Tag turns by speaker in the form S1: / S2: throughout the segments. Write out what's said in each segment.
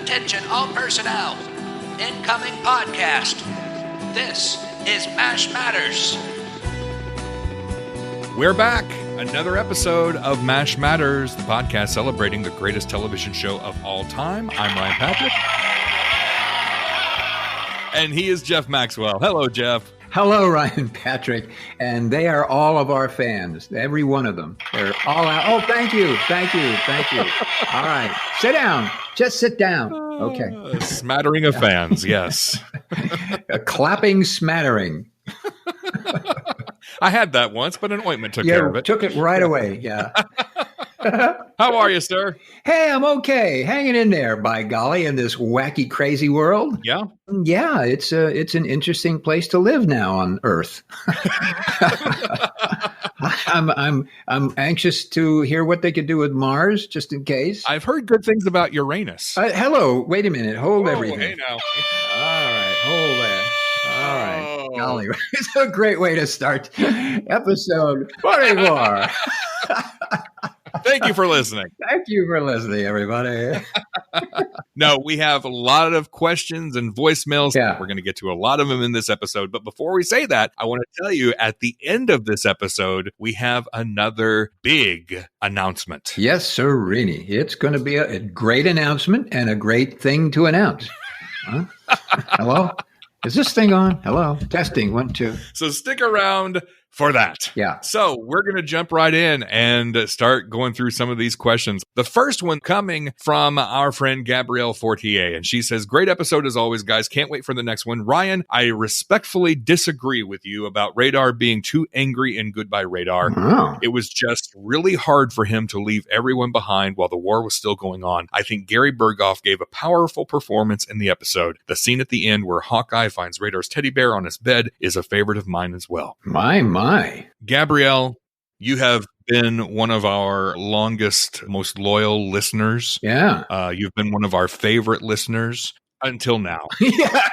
S1: Attention all personnel. Incoming podcast. This is MASH Matters.
S2: We're back. Another episode of MASH Matters, the podcast celebrating the greatest television show of all time. I'm Ryan Patrick. And he is Jeff Maxwell. Hello, Jeff.
S3: Hello, Ryan Patrick. And they are all of our fans, every one of them. They're all out. Oh, thank you. All right. Sit down. Just sit down. Okay.
S2: A smattering of fans, yes.
S3: A clapping smattering.
S2: I had that once, but an ointment took care of it.
S3: Took it right away, yeah.
S2: How are you, sir?
S3: Hey, I'm okay. Hanging in there, by golly, in this wacky, crazy world.
S2: Yeah?
S3: Yeah, it's an interesting place to live now on Earth. I'm anxious to hear what they could do with Mars, just in case.
S2: I've heard good things about Uranus.
S3: Hello, wait a minute. Hold everything.
S2: Hey now.
S3: All right, hold that. All right. Golly, it's a great way to start episode 44.
S2: Thank you for listening.
S3: Thank you for listening, everybody.
S2: No, we have a lot of questions and voicemails.
S3: Yeah.
S2: We're going to get to a lot of them in this episode. But before we say that, I want to tell you at the end of this episode, we have another big announcement.
S3: Yes, sirree. It's going to be a great announcement and a great thing to announce. Huh? Hello? Is this thing on? Hello? Testing, 1, 2.
S2: So stick around for that.
S3: Yeah.
S2: So we're going to jump right in and start going through some of these questions. The first one coming from our friend Gabrielle Fortier. And she says, great episode as always, guys. Can't wait for the next one. Ryan, I respectfully disagree with you about Radar being too angry in Goodbye Radar.
S3: Oh.
S2: It was just really hard for him to leave everyone behind while the war was still going on. I think Gary Berghoff gave a powerful performance in the episode. The scene at the end where Hawkeye finds Radar's teddy bear on his bed is a favorite of mine as well.
S3: My.
S2: Gabrielle, you have been one of our longest, most loyal listeners.
S3: Yeah.
S2: You've been one of our favorite listeners until now.
S3: Yeah.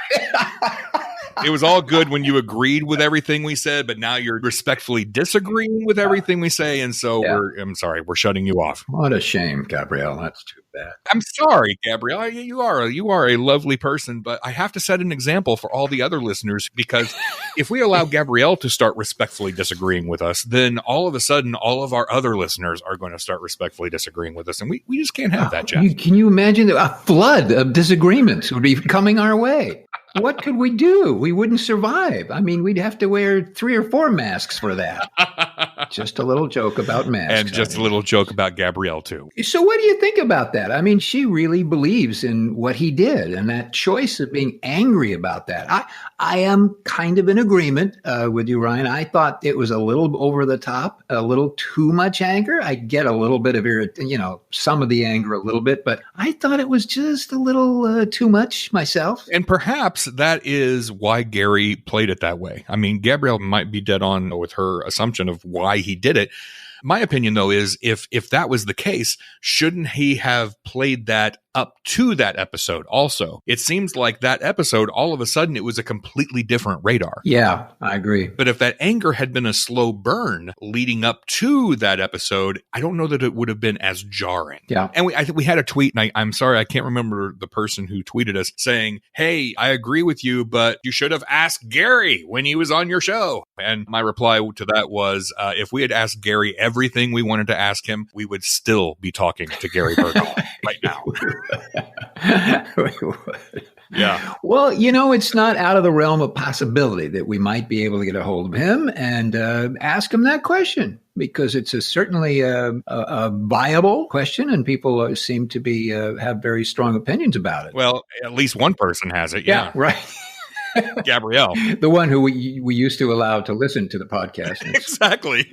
S2: It was all good when you agreed with everything we said, but now you're respectfully disagreeing with everything we say. And so I'm sorry, we're shutting you off.
S3: What a shame, Gabrielle. That's too bad.
S2: I'm sorry, Gabrielle. You are a lovely person, but I have to set an example for all the other listeners, because if we allow Gabrielle to start respectfully disagreeing with us, then all of a sudden, all of our other listeners are going to start respectfully disagreeing with us. And we just can't have that, Jeff.
S3: Can you imagine a flood of disagreements would be coming our way? What could we do? We wouldn't survive. I mean, we'd have to wear 3 or 4 masks for that. Just a little joke about masks.
S2: And just a little joke about Gabrielle, too.
S3: So what do you think about that? I mean, she really believes in what he did, and that choice of being angry about that. I am kind of in agreement with you, Ryan. I thought it was a little over the top, a little too much anger. I get a little bit of some of the anger a little bit, but I thought it was just a little too much myself.
S2: And perhaps that is why Gary played it that way. I mean, Gabrielle might be dead on with her assumption of why he did it. My opinion, though, is if that was the case, shouldn't he have played that up to that episode also? It seems like that episode, all of a sudden, it was a completely different Radar.
S3: Yeah, I agree.
S2: But if that anger had been a slow burn leading up to that episode, I don't know that it would have been as jarring.
S3: Yeah.
S2: And I think we had a tweet, and I'm sorry, I can't remember the person who tweeted us saying, hey, I agree with you, but you should have asked Gary when he was on your show. And my reply to that was, if we had asked Gary everything we wanted to ask him, we would still be talking to Gary Berghoff right now. Yeah.
S3: Well, it's not out of the realm of possibility that we might be able to get a hold of him and ask him that question, because it's certainly a viable question, and people seem to be have very strong opinions about it.
S2: Well, at least one person has it. Yeah,
S3: right.
S2: Gabrielle,
S3: the one who we used to allow to listen to the podcast.
S2: Exactly.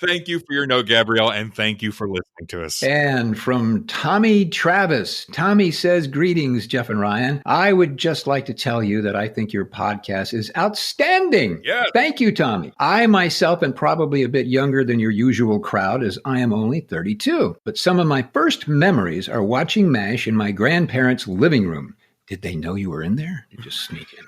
S2: Thank you for your note, Gabrielle, and thank you for listening to us.
S3: And from Tommy Travis. Tommy says, greetings, Jeff and Ryan. I would just like to tell you that I think your podcast is outstanding.
S2: Yes.
S3: Thank you, Tommy. I myself am probably a bit younger than your usual crowd, as I am only 32. But some of my first memories are watching MASH in my grandparents' living room. Did they know you were in there? You just sneak in.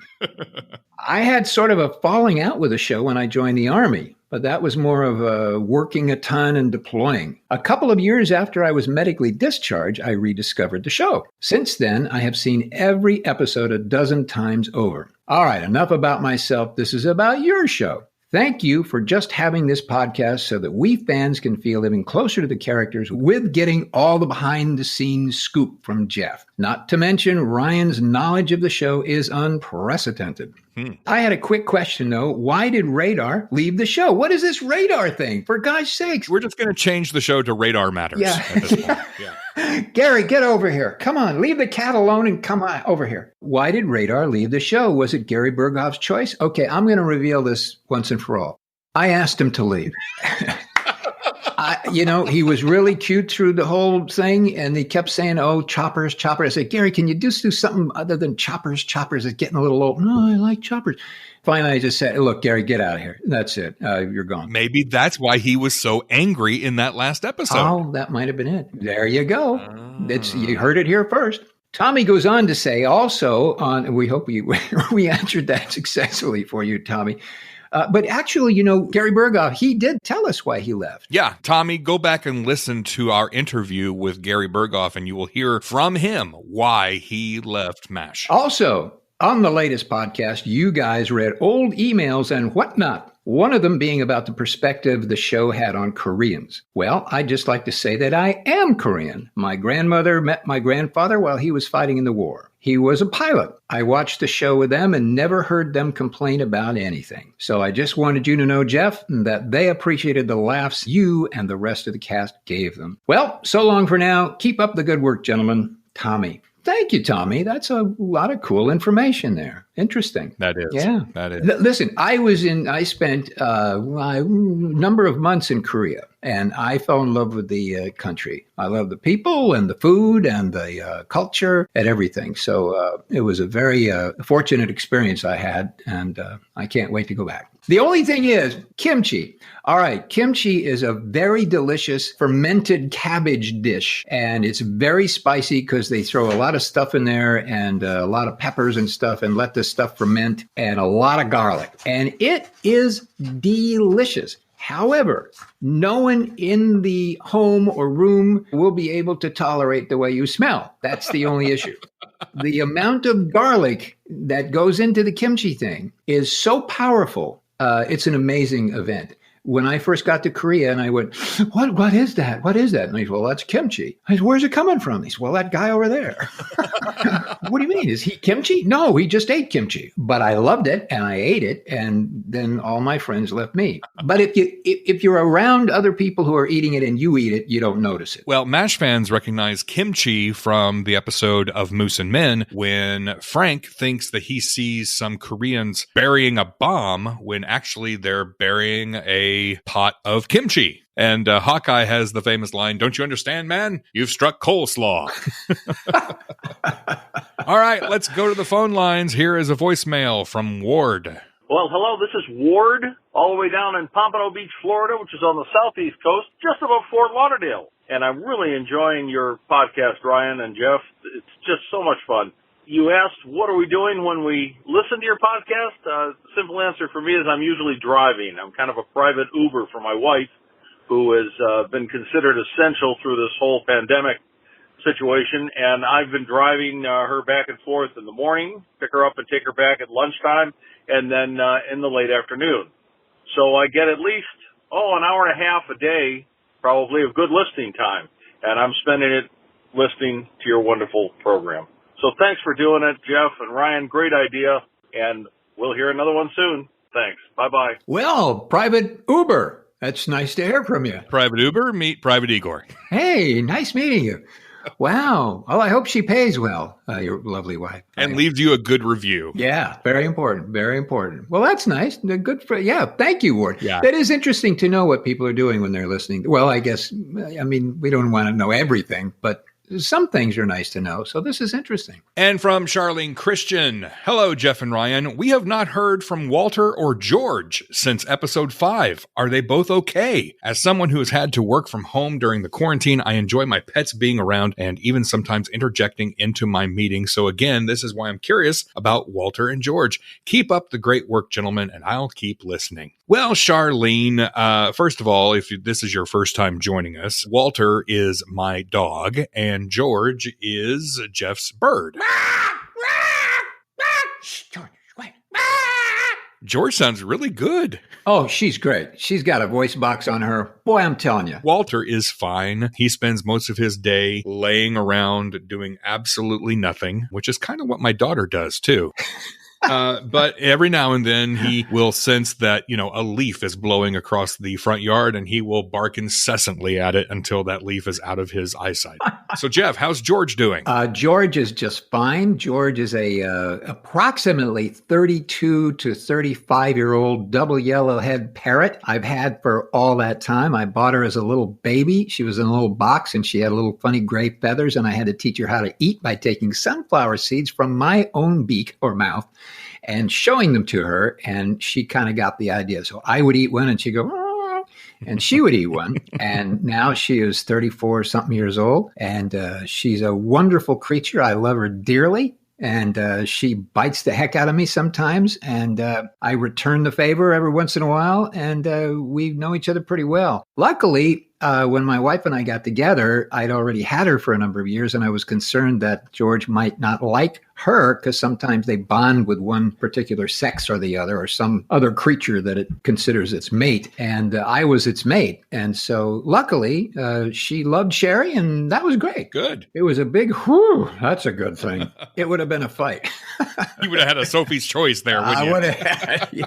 S3: I had sort of a falling out with the show when I joined the Army, but that was more of working a ton and deploying. A couple of years after I was medically discharged, I rediscovered the show. Since then, I have seen every episode a dozen times over. All right, enough about myself. This is about your show. Thank you for just having this podcast so that we fans can feel even closer to the characters with getting all the behind-the-scenes scoop from Jeff. Not to mention, Ryan's knowledge of the show is unprecedented. I had a quick question, though. Why did Radar leave the show? What is this Radar thing? For gosh sakes.
S2: We're just going to change the show to Radar Matters at this point. Yeah.
S3: Gary, get over here. Come on, leave the cat alone and come on over here. Why did Radar leave the show? Was it Gary Berghoff's choice? Okay, I'm going to reveal this once and for all. I asked him to leave. He was really cute through the whole thing, and he kept saying, oh, choppers, choppers. I said, Gary, can you just do something other than choppers? Choppers is getting a little old. No, I like choppers. Finally, I just said, look, Gary, get out of here. That's it. You're gone.
S2: Maybe that's why he was so angry in that last episode.
S3: Oh, that might have been it. There you go. You heard it here first. Tommy goes on to say also, we hope we answered that successfully for you, Tommy. But actually, Gary Berghoff, he did tell us why he left.
S2: Yeah, Tommy, go back and listen to our interview with Gary Berghoff, and you will hear from him why he left MASH.
S3: Also, on the latest podcast, you guys read old emails and whatnot. One of them being about the perspective the show had on Koreans. Well, I'd just like to say that I am Korean. My grandmother met my grandfather while he was fighting in the war. He was a pilot. I watched the show with them and never heard them complain about anything. So I just wanted you to know, Jeff, that they appreciated the laughs you and the rest of the cast gave them. Well, so long for now. Keep up the good work, gentlemen. Tommy. Thank you, Tommy. That's a lot of cool information there. Interesting.
S2: That is.
S3: Yeah.
S2: That is.
S3: Listen, I spent a number of months in Korea, and I fell in love with the country. I love the people and the food and the culture and everything. So it was a very fortunate experience I had, and I can't wait to go back. The only thing is kimchi. All right, kimchi is a very delicious fermented cabbage dish, and it's very spicy because they throw a lot of stuff in there and a lot of peppers and stuff and let the stuff ferment, and a lot of garlic. And it is delicious. However, no one in the home or room will be able to tolerate the way you smell. That's the only issue. The amount of garlic that goes into the kimchi thing is so powerful. It's an amazing event. When I first got to Korea and I went, what is that? What is that? And he said, well, that's kimchi. I said, where's it coming from? He said, well, that guy over there. What do you mean? Is he kimchi? No, he just ate kimchi. But I loved it and I ate it. And then all my friends left me. But if you're around other people who are eating it and you eat it, you don't notice it.
S2: Well, MASH fans recognize kimchi from the episode of Moose and Men when Frank thinks that he sees some Koreans burying a bomb when actually they're burying a pot of kimchi. And Hawkeye has the famous line, don't you understand, man? You've struck coleslaw. All right, let's go to the phone lines. Here is a voicemail from Ward.
S4: Well, hello, this is Ward, all the way down in Pompano Beach, Florida, which is on the southeast coast, just above Fort Lauderdale. And I'm really enjoying your podcast, Ryan and Jeff. It's just so much fun. You asked, what are we doing when we listen to your podcast? Simple answer for me is I'm usually driving. I'm kind of a private Uber for my wife, who has been considered essential through this whole pandemic situation. And I've been driving her back and forth in the morning, pick her up and take her back at lunchtime, and then in the late afternoon. So I get at least, an hour and a half a day, probably, of good listening time. And I'm spending it listening to your wonderful program. So thanks for doing it, Jeff and Ryan. Great idea. And we'll hear another one soon. Thanks. Bye-bye.
S3: Well, Private Uber. That's nice to hear from you.
S2: Private Uber, meet Private Igor.
S3: Hey, nice meeting you. Wow. Well, I hope she pays well, your lovely wife.
S2: And leaves you a good review.
S3: Yeah, very important. Very important. Well, that's nice. Good for, thank you, Ward.
S2: Yeah.
S3: That is interesting to know what people are doing when they're listening. Well, I guess, we don't want to know everything, but some things are nice to know. So this is interesting.
S2: And from Charlene Christian, hello, Jeff and Ryan. We have not heard from Walter or George since episode 5. Are they both okay? As someone who has had to work from home during the quarantine, I enjoy my pets being around and even sometimes interjecting into my meetings. So again, this is why I'm curious about Walter and George. Keep up the great work, gentlemen, and I'll keep listening. Well, Charlene, first of all, if this is your first time joining us, Walter is my dog and George is Jeff's bird. George sounds really good.
S3: Oh, she's great. She's got a voice box on her. Boy, I'm telling you.
S2: Walter is fine. He spends most of his day laying around doing absolutely nothing, which is kind of what my daughter does too. But every now and then he will sense that, a leaf is blowing across the front yard and he will bark incessantly at it until that leaf is out of his eyesight. So, Jeff, how's George doing?
S3: George is just fine. George is a approximately 32 to 35-year-old double yellowhead parrot I've had for all that time. I bought her as a little baby. She was in a little box and she had little funny gray feathers, and I had to teach her how to eat by taking sunflower seeds from my own beak or mouth and showing them to her, and she kind of got the idea. So I would eat one, and she'd go, "Aw," and she would eat one. And now she is 34-something years old, and she's a wonderful creature. I love her dearly, and she bites the heck out of me sometimes, and I return the favor every once in a while, and we know each other pretty well. Luckily, when my wife and I got together, I'd already had her for a number of years, and I was concerned that George might not like her because sometimes they bond with one particular sex or the other, or some other creature that it considers its mate. And I was its mate. And so luckily, she loved Sherry, and that was great.
S2: Good.
S3: It was a big, whew, that's a good thing. It would have been a fight.
S2: You would have had a Sophie's choice there, wouldn't you?
S3: I would have had, yeah.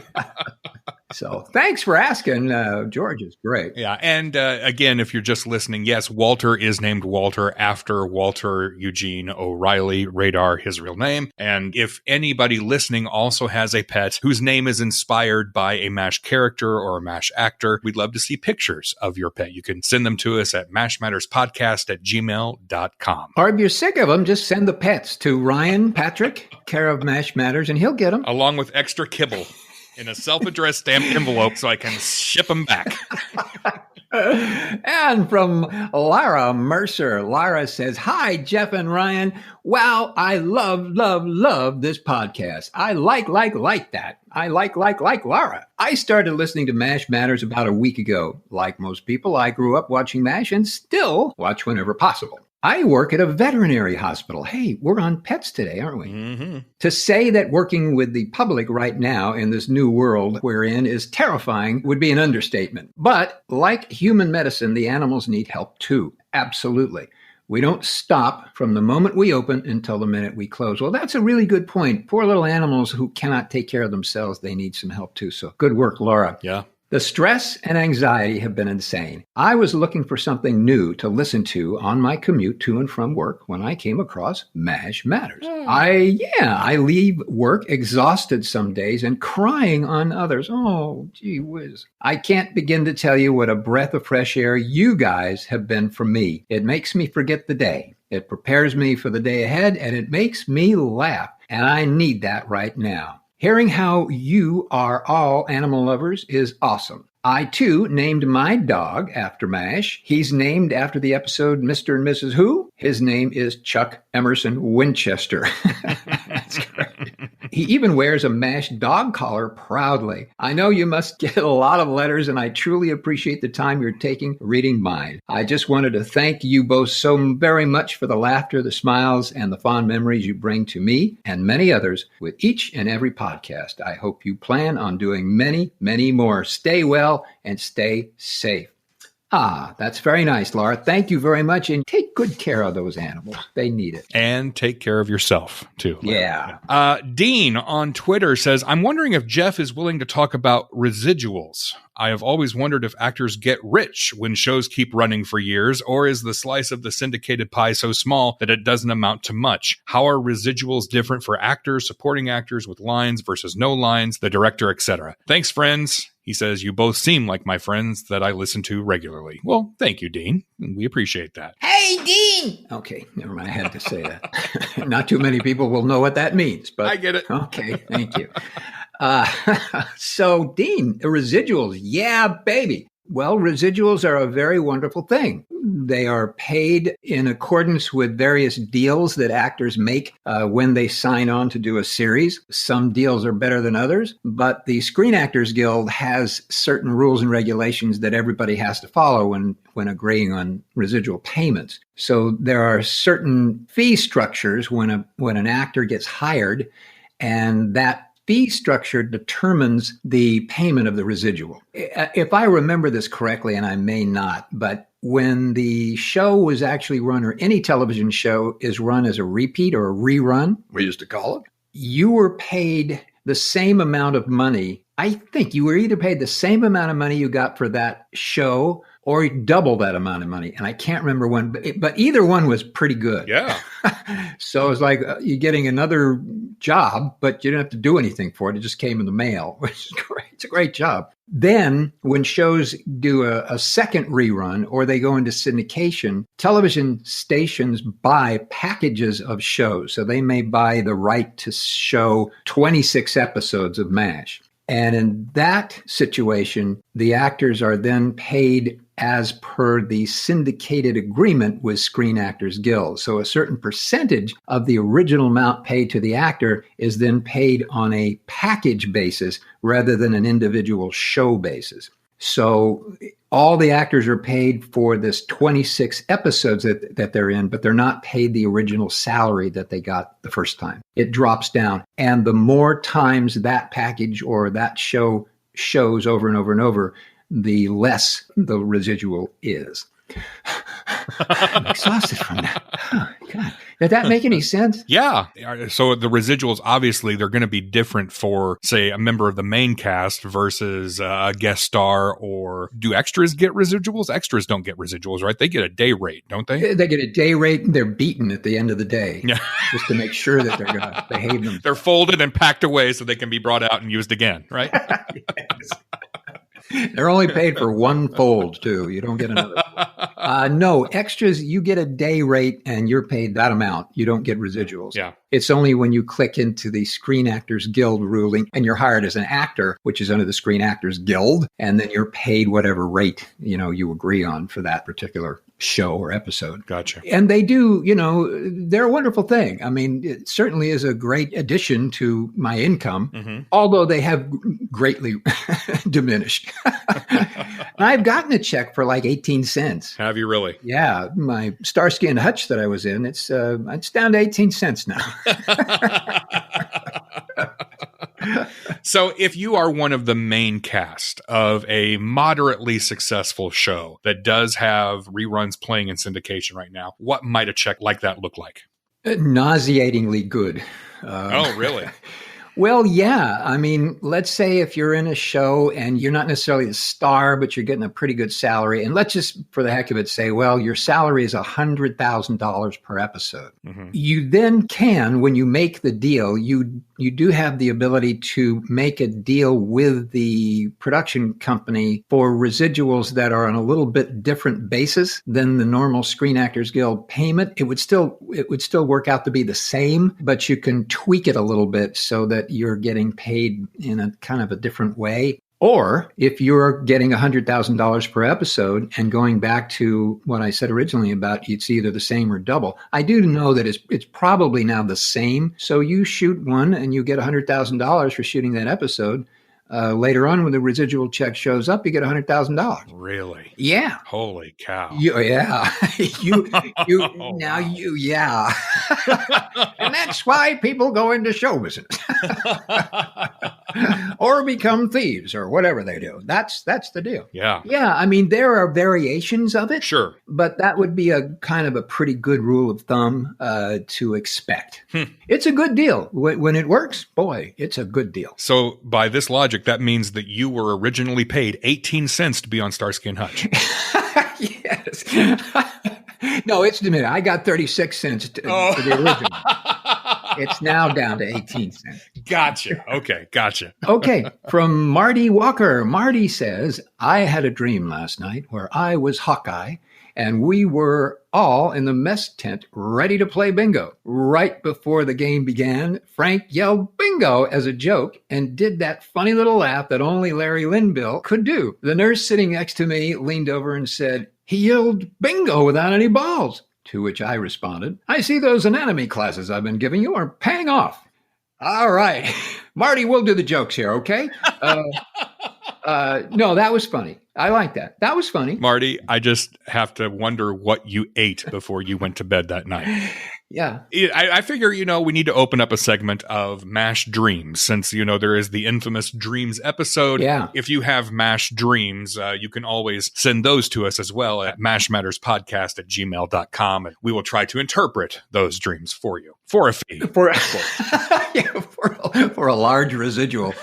S3: So thanks for asking. George is great.
S2: Yeah. And again, if you're just listening, yes, Walter is named Walter after Walter Eugene O'Reilly, Radar, his real name. And if anybody listening also has a pet whose name is inspired by a MASH character or a MASH actor, we'd love to see pictures of your pet. You can send them to us at mashmatterspodcast@gmail.com.
S3: Or if you're sick of them, just send the pets to Ryan Patrick, care of MASH Matters, and he'll get them.
S2: Along with extra kibble in a self-addressed stamped envelope so I can ship them back.
S3: And from Lara Mercer, Lara says, "Hi, Jeff and Ryan. Wow, I love this podcast. I like that. I like Lara. I started listening to MASH Matters about a week ago. Like most people, I grew up watching MASH and still watch whenever possible. I work at a veterinary hospital." Hey, we're on pets today, aren't we?
S2: Mm-hmm.
S3: To say that working with the public right now in this new world we're in is terrifying would be an understatement. But like human medicine, the animals need help too. Absolutely. We don't stop from the moment we open until the minute we close. Well, that's a really good point. Poor little animals who cannot take care of themselves, they need some help too. So good work, Laura.
S2: Yeah.
S3: The stress and anxiety have been insane. I was looking for something new to listen to on my commute to and from work when I came across MASH Matters. I leave work exhausted some days and crying on others. Oh, gee whiz. I can't begin to tell you what a breath of fresh air you guys have been for me. It makes me forget the day. It prepares me for the day ahead, and it makes me laugh. And I need that right now. Hearing how you are all animal lovers is awesome. I, too, named my dog after MASH. He's named after the episode Mr. and Mrs. Who. His name is Chuck Emerson Winchester. That's great. He even wears a MASH dog collar proudly. I know you must get a lot of letters, and I truly appreciate the time you're taking reading mine. I just wanted to thank you both so very much for the laughter, the smiles, and the fond memories you bring to me and many others with each and every podcast. I hope you plan on doing many, many more. Stay well and stay safe. Ah, that's very nice, Laura. Thank you very much. And take good care of those animals. They need it.
S2: And take care of yourself, too.
S3: Yeah.
S2: Dean on Twitter says, "I'm wondering if Jeff is willing to talk about residuals. I have always wondered if actors get rich when shows keep running for years, or is the slice of the syndicated pie so small that it doesn't amount to much? How are residuals different for actors, supporting actors with lines versus no lines, the director, etc.? Thanks, friends." He says, "You both seem like my friends that I listen to regularly." Well, thank you, Dean. We appreciate that.
S3: Hey, Dean! Okay, never mind. I had to say that. Not too many people will know what that means, but
S2: I get it.
S3: Okay, thank you. So, Dean, residuals. Yeah, baby. Well, residuals are a very wonderful thing. They are paid in accordance with various deals that actors make when they sign on to do a series. Some deals are better than others, but the Screen Actors Guild has certain rules and regulations that everybody has to follow when agreeing on residual payments. So there are certain fee structures when an actor gets hired, and that fee structure determines the payment of the residual. If I remember this correctly, and I may not, but when the show was actually run, or any television show is run as a repeat or a rerun, we used to call it, you were paid the same amount of money. I think you were either paid the same amount of money you got for that show or double that amount of money. And I can't remember when, but either one was pretty good.
S2: Yeah.
S3: So it's like you're getting another job, but you didn't have to do anything for it. It just came in the mail, which is great. It's a great job. Then when shows do a second rerun or they go into syndication, television stations buy packages of shows. So they may buy the right to show 26 episodes of MASH. And in that situation, the actors are then paid as per the syndicated agreement with Screen Actors Guild. So a certain percentage of the original amount paid to the actor is then paid on a package basis rather than an individual show basis. So all the actors are paid for this 26 episodes that they're in, but they're not paid the original salary that they got the first time. It drops down. And the more times that package or that show shows over and over and over, the less the residual is. I'm exhausted from that. Oh, God. Did that make any sense?
S2: Yeah. So the residuals, obviously, they're going to be different for, say, a member of the main cast versus a guest star. Or do extras get residuals? Extras don't get residuals, right? They get a day rate, don't they?
S3: They get a day rate, and they're beaten at the end of the day.
S2: Yeah.
S3: Just to make sure that they're going to behave themselves.
S2: They're folded and packed away so they can be brought out and used again, right?
S3: Yes. They're only paid for one fold, too. You don't get another. No, extras, you get a day rate and you're paid that amount. You don't get residuals.
S2: Yeah.
S3: It's only when you click into the Screen Actors Guild ruling and you're hired as an actor, which is under the Screen Actors Guild, and then you're paid whatever rate, you agree on for that particular show or episode.
S2: Gotcha.
S3: And they do, they're a wonderful thing. I mean, it certainly is a great addition to my income, although they have greatly diminished. And I've gotten a check for like 18 cents.
S2: Have you really?
S3: Yeah. My Starsky and Hutch that I was in, it's down to 18 cents now.
S2: So if you are one of the main cast of a moderately successful show that does have reruns playing in syndication right now, what might a check like that look like?
S3: Nauseatingly good.
S2: Oh, really?
S3: Well, yeah. I mean, let's say if you're in a show and you're not necessarily a star, but you're getting a pretty good salary. And let's just, for the heck of it, say, well, your salary is $100,000 per episode. You then can, when you make the deal, you do have the ability to make a deal with the production company for residuals that are on a little bit different basis than the normal Screen Actors Guild payment. It would still work out to be the same, but you can tweak it a little bit so that you're getting paid in a kind of a different way. Or if you're getting $100,000 per episode and going back to what I said originally about it's either the same or double, I do know that it's probably now the same. So you shoot one and you get $100,000 for shooting that episode. Later on, when the residual check shows up, you get $100,000.
S2: Really?
S3: Yeah.
S2: Holy cow.
S3: Yeah. Yeah. And that's why people go into show business or become thieves or whatever they do. That's the deal.
S2: Yeah.
S3: Yeah. I mean, there are variations of it.
S2: Sure.
S3: But that would be a kind of a pretty good rule of thumb to expect. It's a good deal. When it works, boy, it's a good deal.
S2: So by this logic, that means that you were originally paid 18 cents to be on Starsky and Hutch.
S3: Yes. No, it's diminished. I got 36 cents for the original. It's now down to 18 cents.
S2: Gotcha. Okay, gotcha.
S3: Okay, from Marty Walker. Marty says, I had a dream last night where I was Hawkeye and we were all in the mess tent ready to play bingo. Right before the game began, Frank yelled bingo as a joke and did that funny little laugh that only Larry Linville could do. The nurse sitting next to me leaned over and said, he yelled bingo without any balls. To which I responded, I see those anatomy classes I've been giving you are paying off. All right. Marty, we'll do the jokes here, okay? No, that was funny. I like that. That was funny.
S2: Marty, I just have to wonder what you ate before you went to bed that night.
S3: Yeah.
S2: I figure, we need to open up a segment of MASH Dreams since, there is the infamous Dreams episode.
S3: Yeah.
S2: If you have MASH Dreams, you can always send those to us as well at mashmatterspodcast@gmail.com. And we will try to interpret those dreams for you for a fee.
S3: For a large residual.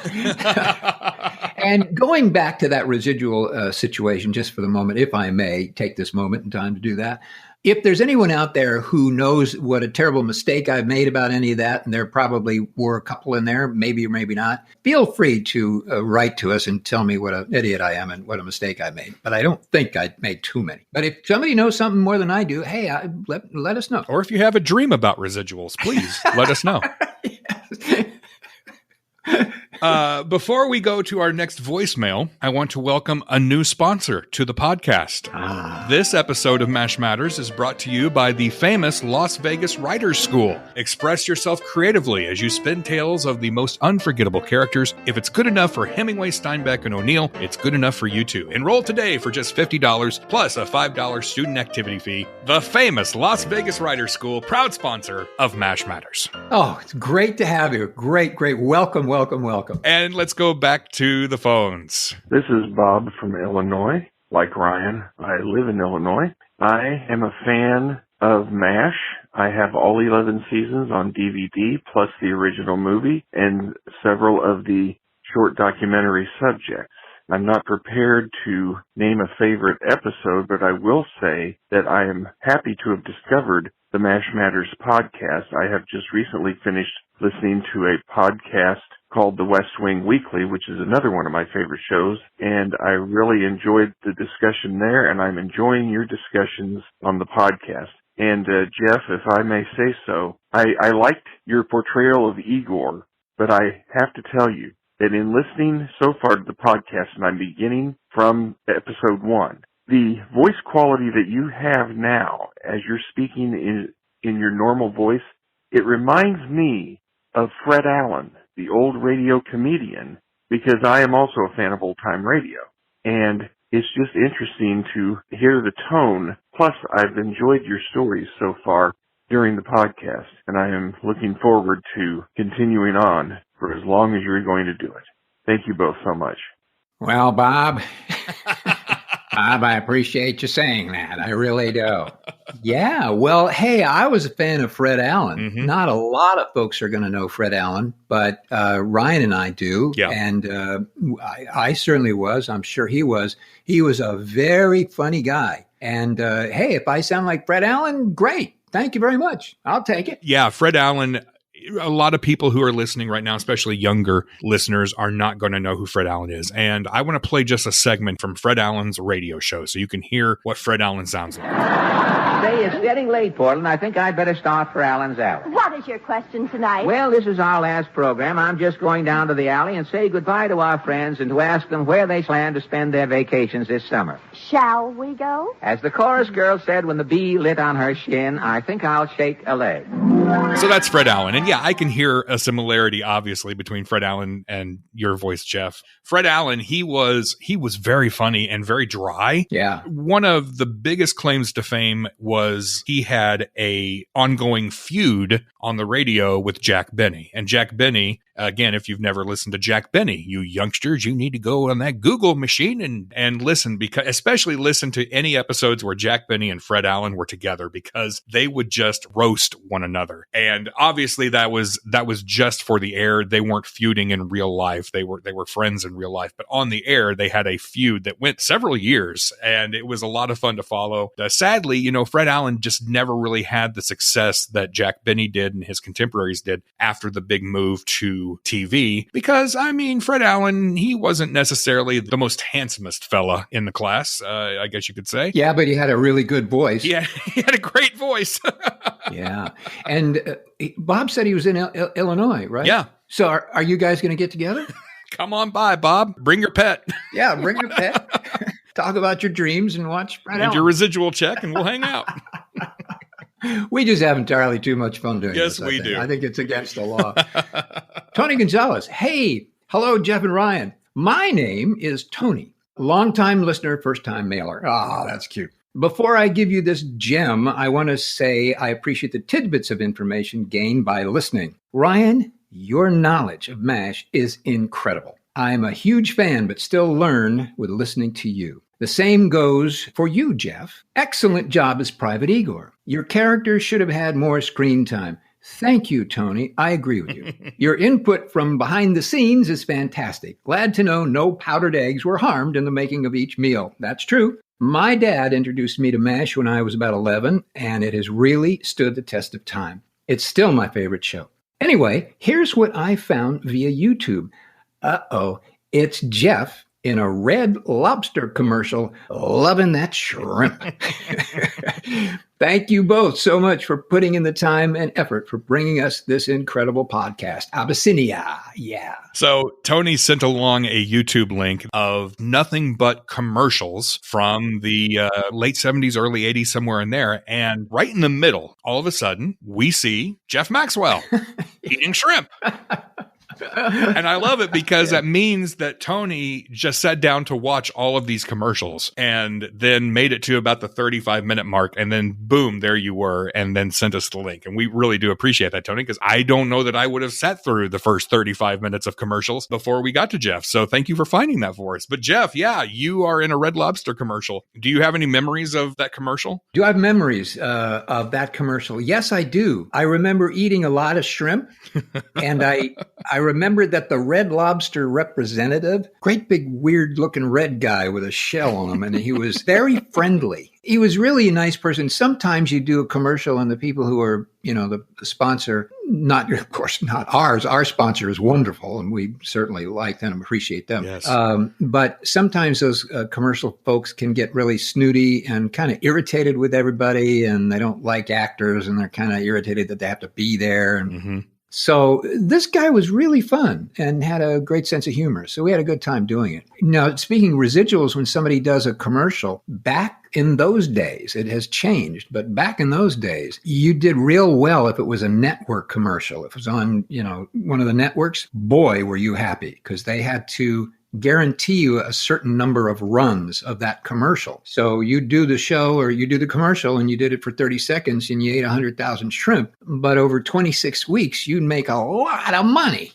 S3: And going back to that residual situation, just for the moment, if I may take this moment in time to do that, if there's anyone out there who knows what a terrible mistake I've made about any of that, and there probably were a couple in there, maybe or maybe not, feel free to write to us and tell me what an idiot I am and what a mistake I made. But I don't think I made too many. But if somebody knows something more than I do, hey, let us know.
S2: Or if you have a dream about residuals, please let us know. Before we go to our next voicemail, I want to welcome a new sponsor to the podcast. This episode of MASH Matters is brought to you by the famous Las Vegas Writers School. Express yourself creatively as you spin tales of the most unforgettable characters. If it's good enough for Hemingway, Steinbeck, and O'Neill, it's good enough for you too. Enroll today for just $50 plus a $5 student activity fee. The famous Las Vegas Writers School, proud sponsor of MASH Matters.
S3: Oh, it's great to have you. Great. Welcome.
S2: And let's go back to the phones.
S5: This is Bob from Illinois. Like Ryan, I live in Illinois. I am a fan of MASH. I have all 11 seasons on DVD, plus the original movie, and several of the short documentary subjects. I'm not prepared to name a favorite episode, but I will say that I am happy to have discovered the MASH Matters podcast. I have just recently finished listening to a podcast called The West Wing Weekly, which is another one of my favorite shows, and I really enjoyed the discussion there, and I'm enjoying your discussions on the podcast. And Jeff, if I may say so, I liked your portrayal of Igor, but I have to tell you that in listening so far to the podcast, and I'm beginning from episode 1, the voice quality that you have now as you're speaking in your normal voice, it reminds me of Fred Allen, the old radio comedian, because I am also a fan of old-time radio. And it's just interesting to hear the tone. Plus, I've enjoyed your stories so far during the podcast, and I am looking forward to continuing on for as long as you're going to do it. Thank you both so much.
S3: Well, Bob, I appreciate you saying that. I really do. Yeah. Well, hey, I was a fan of Fred Allen. Mm-hmm. Not a lot of folks are going to know Fred Allen, but Ryan and I do.
S2: Yeah.
S3: And I certainly was. I'm sure he was. He was a very funny guy. And hey, if I sound like Fred Allen, great. Thank you very much. I'll take it.
S2: Yeah, Fred Allen. A lot of people who are listening right now, especially younger listeners, are not going to know who Fred Allen is. And I want to play just a segment from Fred Allen's radio show so you can hear what Fred Allen sounds like.
S6: Say, it's getting late, Portland. I think I'd better start for Allen's Alley.
S7: What is your question tonight?
S6: Well, this is our last program. I'm just going down to the alley and say goodbye to our friends and to ask them where they plan to spend their vacations this summer.
S7: Shall we go?
S6: As the chorus girl said when the bee lit on her shin, I think I'll shake a leg.
S2: So that's Fred Allen. And yeah, I can hear a similarity, obviously, between Fred Allen and your voice, Jeff. Fred Allen, he was very funny and very dry.
S3: Yeah.
S2: One of the biggest claims to fame was he had a ongoing feud on the radio with Jack Benny. And Jack Benny, again, if you've never listened to Jack Benny, you youngsters, you need to go on that Google machine and listen, because especially listen to any episodes where Jack Benny and Fred Allen were together, because they would just roast one another. And obviously that was just for the air. They weren't feuding in real life. They were friends in real life, but on the air they had a feud that went several years, and it was a lot of fun to follow. Sadly, Fred Allen just never really had the success that Jack Benny did. did and his contemporaries did after the big move to TV. Because, I mean, Fred Allen, he wasn't necessarily the most handsomest fella in the class, I guess you could say.
S3: Yeah, but he had a really good voice.
S2: Yeah, he had a great voice.
S3: Yeah. And Bob said he was in Illinois, right?
S2: Yeah.
S3: So are you guys going to get together?
S2: Come on by, Bob. Bring your pet.
S3: Yeah, bring your pet. Talk about your dreams and watch Fred Allen.
S2: And your residual check, and we'll hang out.
S3: We just have entirely too much fun doing this.
S2: Yes, we do.
S3: I think it's against the law. Tony Gonzalez. Hey, hello, Jeff and Ryan. My name is Tony. Longtime listener, first-time mailer. Ah, that's cute. Before I give you this gem, I want to say I appreciate the tidbits of information gained by listening. Ryan, your knowledge of MASH is incredible. I'm a huge fan, but still learn with listening to you. The same goes for you, Jeff. Excellent job as Private Igor. Your character should have had more screen time. Thank you, Tony. I agree with you. Your input from behind the scenes is fantastic. Glad to know no powdered eggs were harmed in the making of each meal. That's true. My dad introduced me to MASH when I was about 11, and it has really stood the test of time. It's still my favorite show. Anyway, here's what I found via YouTube. Uh-oh, it's Jeff in a Red Lobster commercial, loving that shrimp. Thank you both so much for putting in the time and effort for bringing us this incredible podcast. Abyssinia, yeah.
S2: So Tony sent along a YouTube link of nothing but commercials from the late 70s, early 80s, somewhere in there. And right in the middle, all of a sudden, we see Jeff Maxwell eating shrimp. And I love it because that means that Tony just sat down to watch all of these commercials and then made it to about the 35-minute mark. And then boom, there you were, and then sent us the link. And we really do appreciate that, Tony, because I don't know that I would have sat through the first 35 minutes of commercials before we got to Jeff. So thank you for finding that for us. But Jeff, yeah, you are in a Red Lobster commercial. Do you have any memories of that commercial?
S3: Do I have memories of that commercial? Yes, I do. I remember eating a lot of shrimp, and I remember that the Red Lobster representative, great big weird looking red guy with a shell on him, and he was very friendly. He was really a nice person. Sometimes you do a commercial and the people who are, the sponsor, of course, not ours. Our sponsor is wonderful and we certainly like them and appreciate them.
S2: Yes.
S3: But sometimes those commercial folks can get really snooty and kind of irritated with everybody, and they don't like actors and they're kind of irritated that they have to be there. And So this guy was really fun and had a great sense of humor. So we had a good time doing it. Now, speaking of residuals, when somebody does a commercial, back in those days, it has changed, but back in those days, you did real well if it was a network commercial. If it was on, one of the networks, boy, were you happy, because they had to guarantee you a certain number of runs of that commercial. So you do the show or you do the commercial and you did it for 30 seconds and you ate 100,000 shrimp. But over 26 weeks, you'd make a lot of money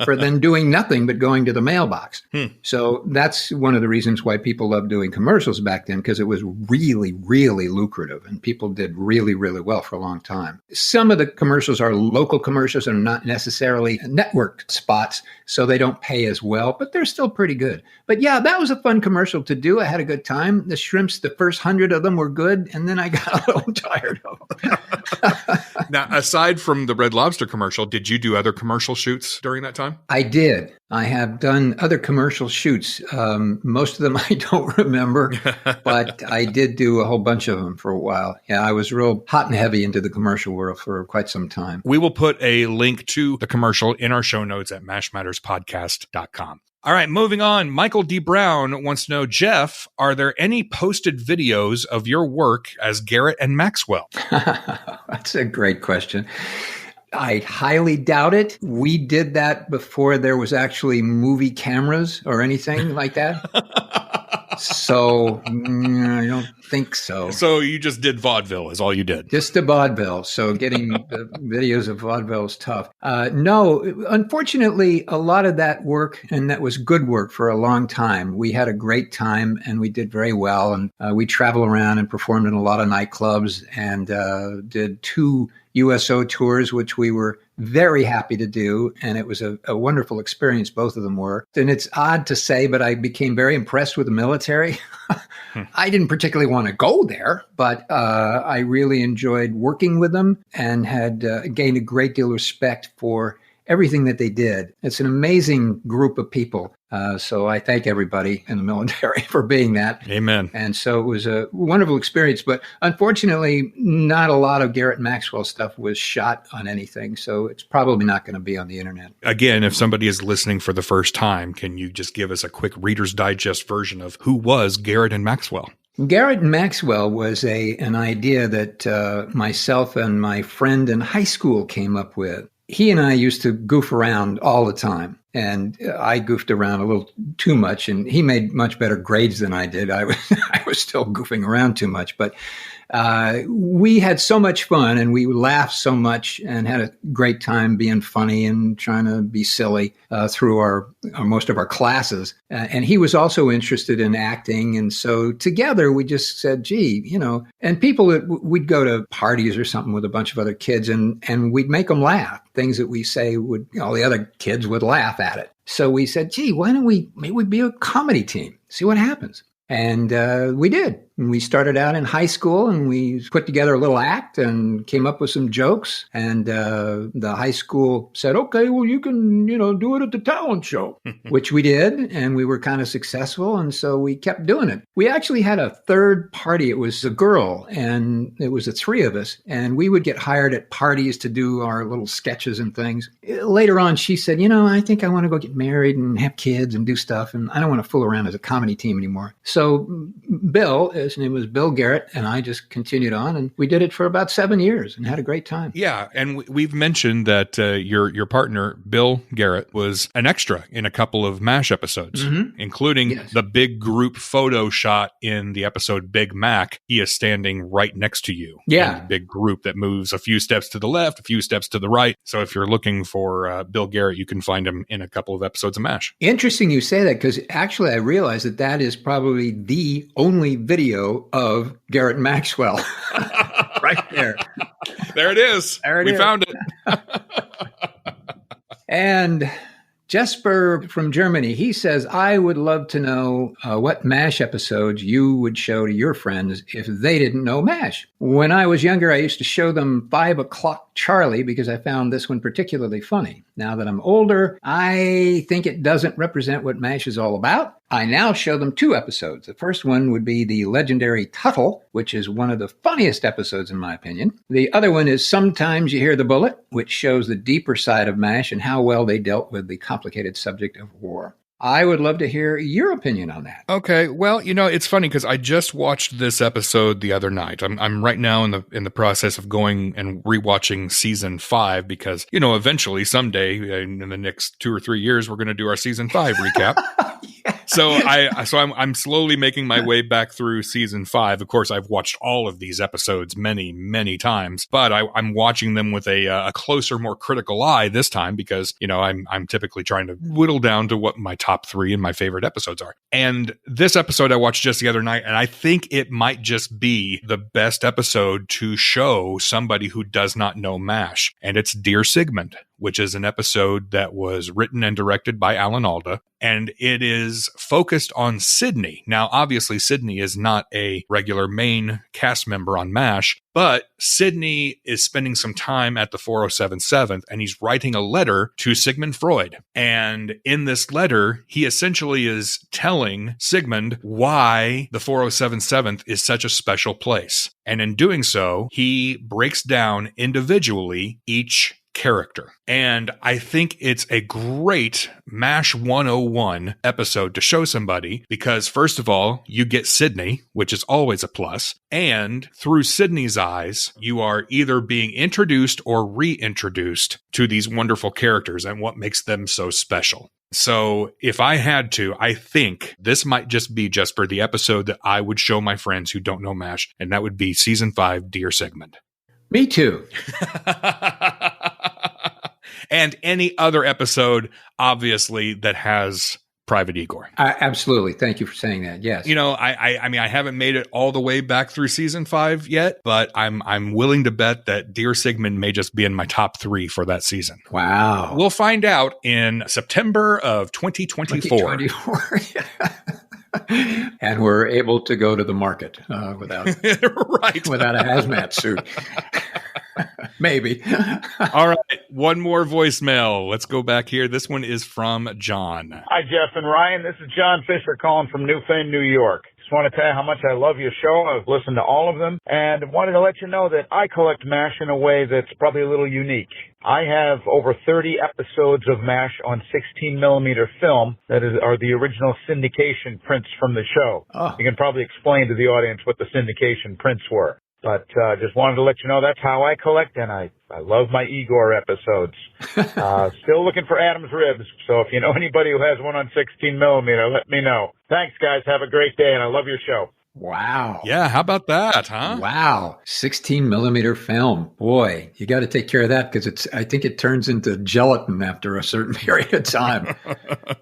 S3: for then doing nothing but going to the mailbox. So that's one of the reasons why people loved doing commercials back then, because it was really, really lucrative and people did really, really well for a long time. Some of the commercials are local commercials and not necessarily network spots, so they don't pay as well, but they're still pretty good. But yeah, that was a fun commercial to do. I had a good time. The shrimps, the first 100 of them were good, and then I got a little tired of them.
S2: Now, aside from the Red Lobster commercial, did you do other commercial shoots during that time?
S3: I did. I have done other commercial shoots. Most of them I don't remember, but I did do a whole bunch of them for a while. Yeah, I was real hot and heavy into the commercial world for quite some time.
S2: We will put a link to the commercial in our show notes at mashmatterspodcast.com. All right, moving on. Michael D. Brown wants to know, Jeff, are there any posted videos of your work as Garrett and Maxwell?
S3: That's a great question. I highly doubt it. We did that before there was actually movie cameras or anything like that. So I don't think so.
S2: So you just did vaudeville is all you did?
S3: Just the vaudeville. So getting the videos of vaudeville is tough. No, unfortunately, a lot of that work, and that was good work for a long time. We had a great time and we did very well. And we traveled around and performed in a lot of nightclubs and did 2 USO tours, which we were very happy to do. And it was a wonderful experience, both of them were. And it's odd to say, but I became very impressed with the military. I didn't particularly want to go there, but I really enjoyed working with them and had gained a great deal of respect for everything that they did. It's an amazing group of people. So I thank everybody in the military for being that.
S2: Amen.
S3: And so it was a wonderful experience. But unfortunately, not a lot of Garrett and Maxwell stuff was shot on anything. So it's probably not going to be on the internet.
S2: Again, if somebody is listening for the first time, can you just give us a quick Reader's Digest version of who was Garrett and Maxwell?
S3: Garrett and Maxwell was an idea that myself and my friend in high school came up with. He and I used to goof around all the time, and I goofed around a little too much, and he made much better grades than I did. I was still goofing around too much, but we had so much fun, and we laughed so much and had a great time being funny and trying to be silly through our most of our classes. And he was also interested in acting. And so together we just said, gee, and people that we'd go to parties or something with a bunch of other kids and we'd make them laugh. Things that we say all the other kids would laugh at it. So we said, gee, why don't maybe we be a comedy team? See what happens. And we did. And we started out in high school and we put together a little act and came up with some jokes. And the high school said, okay, well, you can, do it at the talent show, which we did. And we were kind of successful. And so we kept doing it. We actually had a third party. It was a girl and it was the three of us. And we would get hired at parties to do our little sketches and things. Later on, she said, I think I want to go get married and have kids and do stuff. And I don't want to fool around as a comedy team anymore. So Bill, his name was Bill Garrett, and I just continued on, and we did it for about 7 years and had a great time.
S2: Yeah, and we've mentioned that your partner, Bill Garrett, was an extra in a couple of MASH episodes, including the big group photo shot in the episode Big Mac. He is standing right next to you.
S3: Yeah.
S2: In the big group that moves a few steps to the left, a few steps to the right. So if you're looking for Bill Garrett, you can find him in a couple of episodes of MASH.
S3: Interesting you say that, because actually I realized that is probably the only video of Garrett and Maxwell. Right there.
S2: There it is. We found it.
S3: And Jesper from Germany, he says, I would love to know what MASH episodes you would show to your friends if they didn't know MASH. When I was younger, I used to show them 5 O'Clock Charlie because I found this one particularly funny. Now that I'm older, I think it doesn't represent what MASH is all about. I now show them 2 episodes. The first one would be the legendary Tuttle, which is one of the funniest episodes in my opinion. The other one is Sometimes You Hear the Bullet, which shows the deeper side of MASH and how well they dealt with the complicated subject of war. I would love to hear your opinion on that.
S2: Okay, well, it's funny because I just watched this episode the other night. I'm right now in the process of going and rewatching season 5 because eventually someday in the next 2 or 3 years we're going to do our season 5 recap. So I'm slowly making my way back through season 5. Of course, I've watched all of these episodes many, many times, but I'm watching them with a closer, more critical eye this time because I'm typically trying to whittle down to what my top 3 and my favorite episodes are. And this episode I watched just the other night, and I think it might just be the best episode to show somebody who does not know MASH, and it's Dear Sigmund, which is an episode that was written and directed by Alan Alda, and it is focused on Sydney. Now, obviously, Sydney is not a regular main cast member on MASH, but Sydney is spending some time at the 4077th, and he's writing a letter to Sigmund Freud. And in this letter, he essentially is telling Sigmund why the 4077th is such a special place. And in doing so, he breaks down individually each character. And I think it's a great MASH 101 episode to show somebody because, first of all, you get Sydney, which is always a plus. And through Sydney's eyes, you are either being introduced or reintroduced to these wonderful characters and what makes them so special. So if I had to, I think this might just be Jesper, the episode that I would show my friends who don't know MASH, and that would be season 5, Dear Sigmund.
S3: Me too.
S2: And any other episode, obviously, that has Private Igor.
S3: Absolutely. Thank you for saying that. Yes.
S2: You know, I mean, I haven't made it all the way back through season 5 yet, but I'm willing to bet that Dear Sigmund may just be in my top 3 for that season.
S3: Wow.
S2: We'll find out in September of 2024.
S3: And we're able to go to the market without without a hazmat suit. Maybe.
S2: All right. One more voicemail. Let's go back here. This one is from John.
S8: Hi, Jeff and Ryan. This is John Fisher calling from Newfane, New York. Just want to tell you how much I love your show. I've listened to all of them and wanted to let you know that I collect MASH in a way that's probably a little unique. I have over 30 episodes of MASH on 16 millimeter film that are the original syndication prints from the show. Oh. You can probably explain to the audience what the syndication prints were. But just wanted to let you know that's how I collect, and I love my Igor episodes. Still looking for Adam's ribs, so if you know anybody who has one on 16 millimeter, let me know. Thanks, guys. Have a great day, and I love your show.
S3: Wow.
S2: Yeah, how about that, huh?
S3: Wow. 16 millimeter film. Boy, you got to take care of that because I think it turns into gelatin after a certain period of time.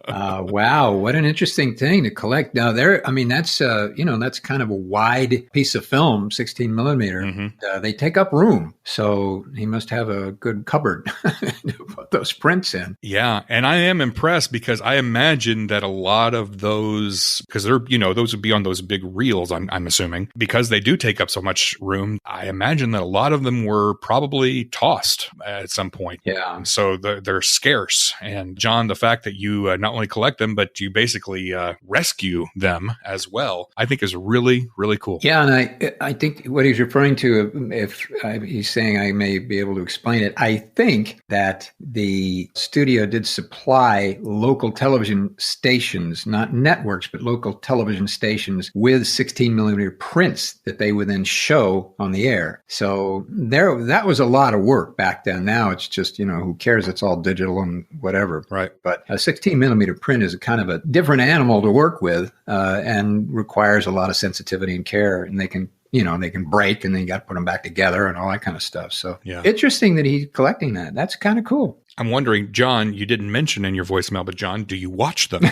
S3: Wow. What an interesting thing to collect. Now that's kind of a wide piece of film, 16 millimeter. Mm-hmm. They take up room. So he must have a good cupboard to put those prints in.
S2: Yeah. And I am impressed because I imagine that a lot of those, because those would be on those big reels, I'm assuming, because they do take up so much room. I imagine that a lot of them were probably tossed at some point.
S3: Yeah.
S2: So they're scarce. And John, the fact that you not only collect them, but you basically rescue them as well, I think is really, really cool.
S3: Yeah. And I think what he's referring to, if he's saying I may be able to explain it, I think that the studio did supply local television stations, not networks, but local television stations with 16 millimeter prints that they would then show on the air. So that was a lot of work back then. Now it's just, who cares? It's all digital and whatever.
S2: Right.
S3: But a 16 millimeter print is a kind of a different animal to work with and requires a lot of sensitivity and care. And they can break and then you got to put them back together and all that kind of stuff. So Interesting that he's collecting that. That's kind of cool.
S2: I'm wondering, John, you didn't mention in your voicemail, but John, do you watch them?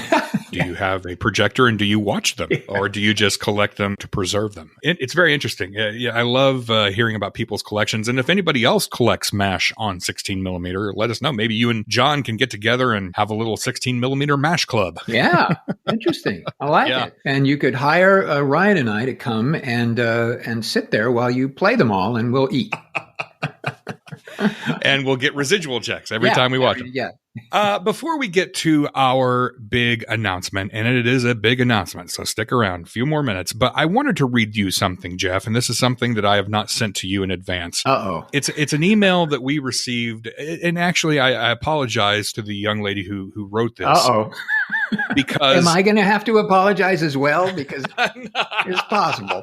S2: Do you have a projector and do you watch them? Or do you just collect them to preserve them? It's very interesting. Yeah, I love hearing about people's collections. And if anybody else collects MASH on 16 millimeter, let us know. Maybe you and John can get together and have a little 16 millimeter MASH club.
S3: Yeah, interesting. I like it. And you could hire Ryan and I to come and sit there while you play them all and we'll eat.
S2: And we'll get residual checks every time we watch them.
S3: Yeah.
S2: Before we get to our big announcement, and it is a big announcement, so stick around a few more minutes, but I wanted to read you something, Jeff, and this is something that I have not sent to you in advance.
S3: Uh-oh.
S2: It's an email that we received, and actually I apologize to the young lady who wrote this.
S3: Uh-oh.
S2: Because
S3: am I going to have to apologize as well? Because it's possible.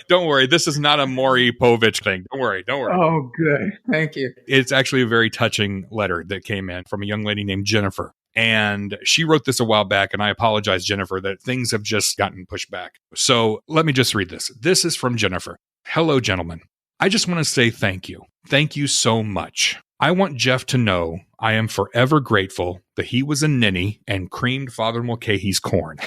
S2: Don't worry. This is not a Maury Povich thing. Don't worry.
S3: Oh, good. Thank you.
S2: It's actually a very touching letter that came in from a young lady named Jennifer. And she wrote this a while back, and I apologize, Jennifer, that things have just gotten pushed back. So let me just read this. This is from Jennifer. Hello, gentlemen. I just want to say thank you. Thank you so much. I want Jeff to know I am forever grateful that he was a ninny and creamed Father Mulcahy's corn.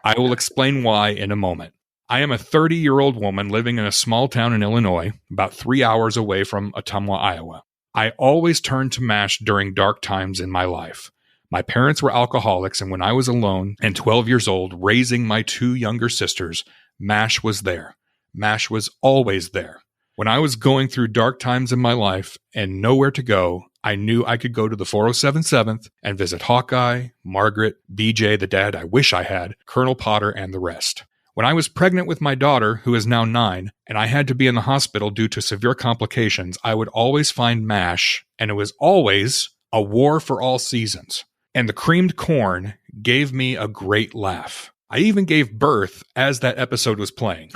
S2: I will explain why in a moment. I am a 30-year-old woman living in a small town in Illinois, about 3 hours away from Ottumwa, Iowa. I always turned to MASH during dark times in my life. My parents were alcoholics, and when I was alone and 12 years old, raising my 2 younger sisters, MASH was there. MASH was always there. When I was going through dark times in my life and nowhere to go, I knew I could go to the 407 7th and visit Hawkeye, Margaret, BJ, the dad I wish I had, Colonel Potter, and the rest. When I was pregnant with my daughter, who is now 9, and I had to be in the hospital due to severe complications, I would always find MASH, and it was always a war for all seasons. And the creamed corn gave me a great laugh. I even gave birth as that episode was playing.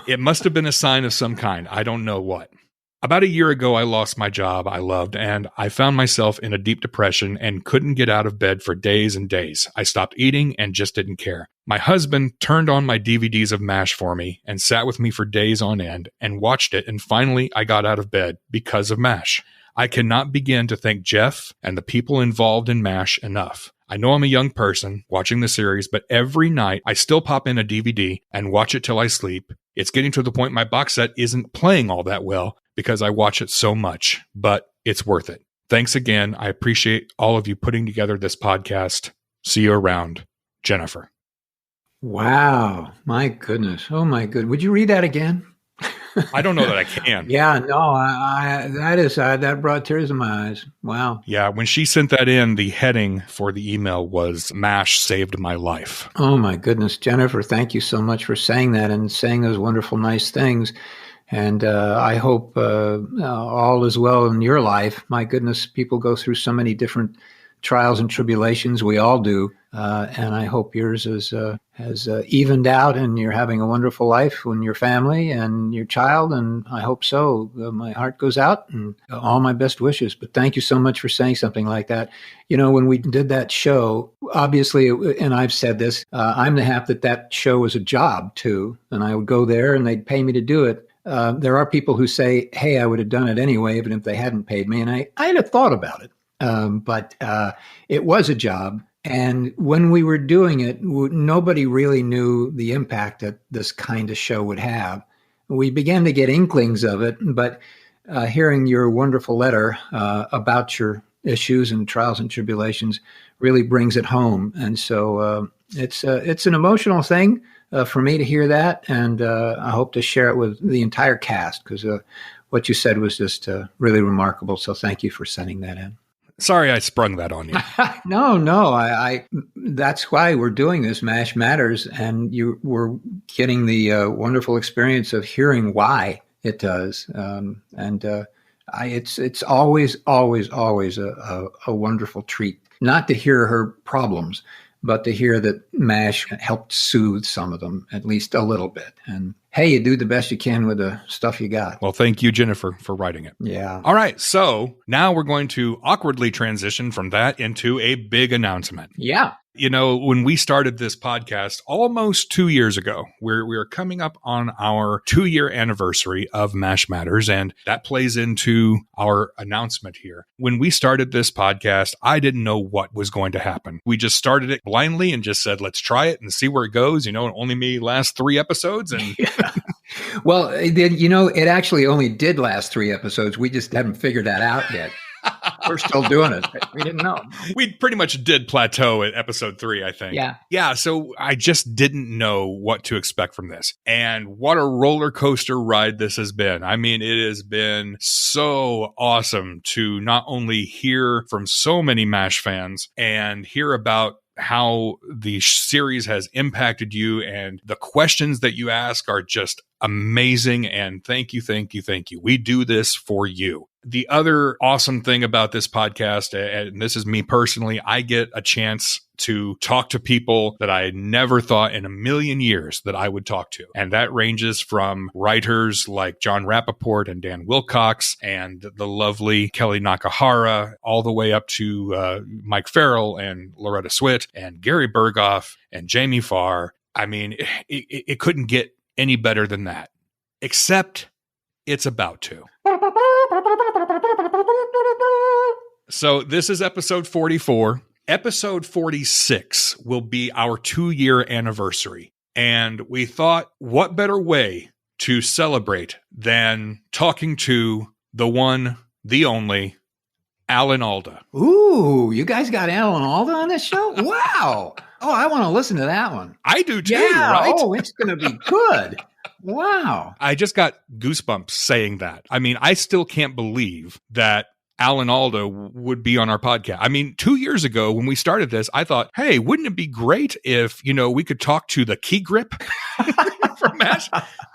S2: It must have been a sign of some kind. I don't know what. About a year ago, I lost my job I loved, and I found myself in a deep depression and couldn't get out of bed for days and days. I stopped eating and just didn't care. My husband turned on my DVDs of MASH for me and sat with me for days on end and watched it, and finally I got out of bed because of MASH. I cannot begin to thank Jeff and the people involved in MASH enough. I know I'm a young person watching the series, but every night I still pop in a DVD and watch it till I sleep. It's getting to the point my box set isn't playing all that well because I watch it so much, but it's worth it. Thanks again. I appreciate all of you putting together this podcast. See you around. Jennifer.
S3: Wow. My goodness. Oh, my goodness. Would you read that again?
S2: I don't know that I can.
S3: Yeah, no, that brought tears to my eyes. Wow.
S2: Yeah, when she sent that in, the heading for the email was MASH saved my life.
S3: Oh, my goodness. Jennifer, thank you so much for saying that and saying those wonderful, nice things. And I hope all is well in your life. My goodness, people go through so many different trials and tribulations. We all do. And I hope yours has evened out and you're having a wonderful life with your family and your child. And I hope so. My heart goes out and all my best wishes. But thank you so much for saying something like that. You know, when we did that show, obviously, and I've said this, I'm the half that show was a job too. And I would go there and they'd pay me to do it. There are people who say, hey, I would have done it anyway, even if they hadn't paid me. And I'd have thought about it. But it was a job. And when we were doing it, nobody really knew the impact that this kind of show would have. We began to get inklings of it, but hearing your wonderful letter about your issues and trials and tribulations really brings it home. And so it's an emotional thing for me to hear that. And I hope to share it with the entire cast because what you said was just really remarkable. So thank you for sending that in.
S2: Sorry I sprung that on you.
S3: No. I that's why we're doing this, MASH Matters, and you were getting the wonderful experience of hearing why it does. It's always a wonderful treat, not to hear her problems, but to hear that MASH helped soothe some of them, at least a little bit. And hey, you do the best you can with the stuff you got.
S2: Well, thank you, Jennifer, for writing it.
S3: Yeah.
S2: All right. So now we're going to awkwardly transition from that into a big announcement.
S3: Yeah.
S2: You know, when we started this podcast almost 2 years ago, we're coming up on our 2-year anniversary of MASH Matters, and that plays into our announcement here. When we started this podcast, I didn't know what was going to happen. We just started it blindly and just said, let's try it and see where it goes. You know, it only may last 3 episodes. And
S3: well, it actually only did last 3 episodes. We just haven't figured that out yet. We're still doing it. We didn't know.
S2: We pretty much did plateau at episode 3, I think.
S3: Yeah.
S2: Yeah. So I just didn't know what to expect from this. And what a roller coaster ride this has been. I mean, it has been so awesome to not only hear from so many MASH fans and hear about how the series has impacted you, and the questions that you ask are just amazing. And thank you. We do this for you. The other awesome thing about this podcast, and this is me personally, I get a chance to talk to people that I never thought in a million years that I would talk to. And that ranges from writers like John Rappaport and Dan Wilcox and the lovely Kelly Nakahara, all the way up to Mike Farrell and Loretta Swit and Gary Berghoff and Jamie Farr. I mean, it couldn't get any better than that, except it's about to. So this is episode 44. Episode 46 will be our 2-year anniversary. And we thought, what better way to celebrate than talking to the one, the only, Alan Alda.
S3: Ooh, you guys got Alan Alda on this show? Wow. Oh, I want to listen to that one.
S2: I do too,
S3: yeah,
S2: right?
S3: Oh, it's going to be good. Wow.
S2: I just got goosebumps saying that. I mean, I still can't believe that Alan Alda would be on our podcast. I mean, 2 years ago when we started this, I thought, hey, wouldn't it be great if, we could talk to the key grip from MASH?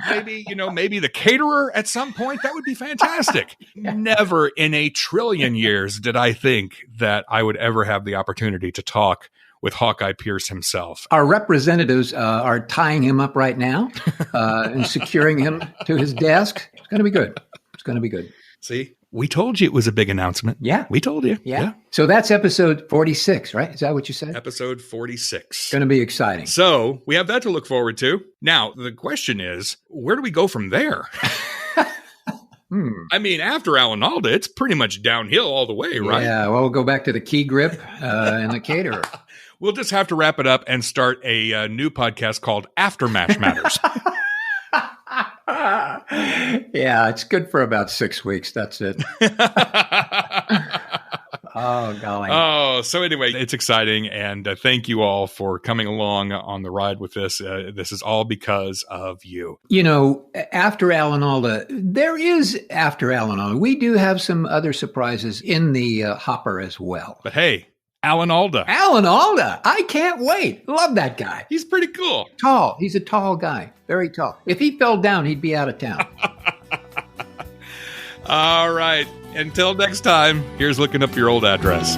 S2: Maybe the caterer at some point. That would be fantastic. Never in a trillion years did I think that I would ever have the opportunity to talk with Hawkeye Pierce himself.
S3: Our representatives are tying him up right now and securing him to his desk. It's going to be good. It's going to be good.
S2: See? We told you it was a big announcement.
S3: Yeah.
S2: We told you.
S3: Yeah. So that's episode 46, right? Is that what you said?
S2: Episode 46.
S3: Going to be exciting.
S2: So we have that to look forward to. Now, the question is, where do we go from there? I mean, after Alan Alda, it's pretty much downhill all the way, right?
S3: Yeah, well, we'll go back to the key grip and the caterer.
S2: We'll just have to wrap it up and start a new podcast called After Mash Matters.
S3: Yeah, it's good for about 6 weeks. That's it. Oh, golly.
S2: Oh, so anyway, it's exciting. And thank you all for coming along on the ride with this. This is all because of you.
S3: You know, after Alan Alda, there is after Alan Alda. We do have some other surprises in the hopper as well.
S2: But hey, Alan Alda.
S3: Alan Alda. I can't wait. Love that guy.
S2: He's pretty cool.
S3: Tall. He's a tall guy. Very tall. If he fell down, he'd be out of town.
S2: All right. Until next time, here's looking up your old address.